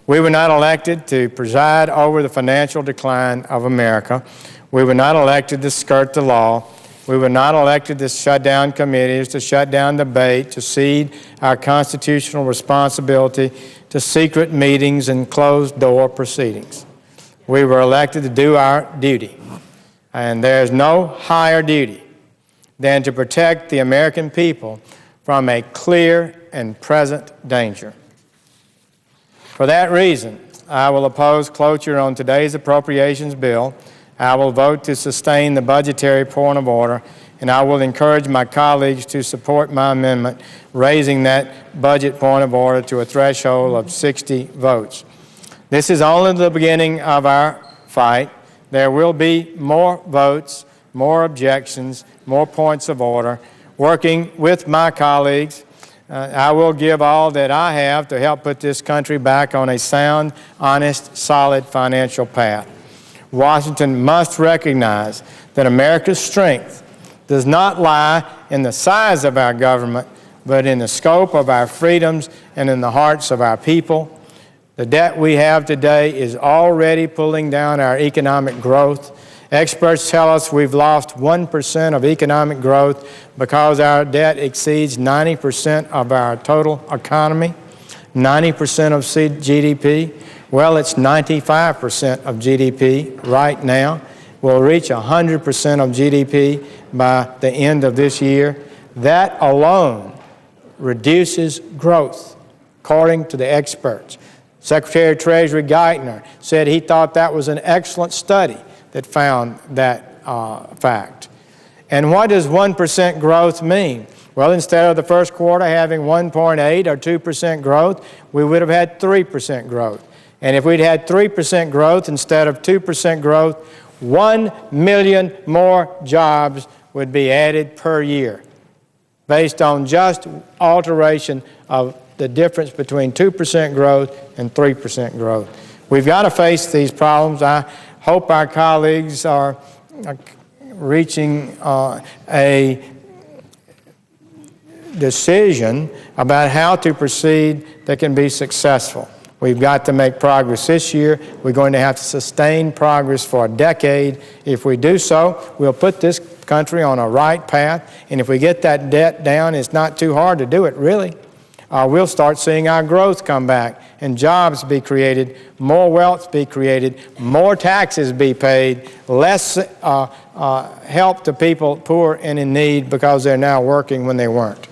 We were not elected to preside over the financial decline of America. We were not elected to skirt the law. We were not elected to shut down committees, to shut down debate, to cede our constitutional responsibility to secret meetings and closed-door proceedings. We were elected to do our duty, and there is no higher duty than to protect the American people from a clear and present danger. For that reason, I will oppose cloture on today's appropriations bill. I will vote to sustain the budgetary point of order, and I will encourage my colleagues to support my amendment, raising that budget point of order to a threshold of 60 votes. This is only the beginning of our fight. There will be more votes, more objections, more points of order. Working with my colleagues, I will give all that I have to help put this country back on a sound, honest, solid financial path. Washington must recognize that America's strength does not lie in the size of our government, but in the scope of our freedoms and in the hearts of our people. The debt we have today is already pulling down our economic growth. Experts tell us we've lost 1% of economic growth because our debt exceeds 90% of our total economy, 90% of GDP. Well, it's 95% of GDP right now. We'll reach 100% of GDP by the end of this year. That alone reduces growth, according to the experts. Secretary of Treasury Geithner said he thought that was an excellent study that found that fact. And what does 1% growth mean? Well, instead of the first quarter having 1.8 or 2% growth, we would have had 3% growth. And if we'd had 3% growth instead of 2% growth, 1 million more jobs would be added per year based on just alteration of the difference between 2% growth and 3% growth. We've got to face these problems. I hope our colleagues are reaching a decision about how to proceed that can be successful. We've got to make progress this year. We're going to have to sustain progress for a decade. If we do so, we'll put this country on a right path. And if we get that debt down, it's not too hard to do it, really. We'll start seeing our growth come back and jobs be created, more wealth be created, more taxes be paid, less help to people poor and in need because they're now working when they weren't.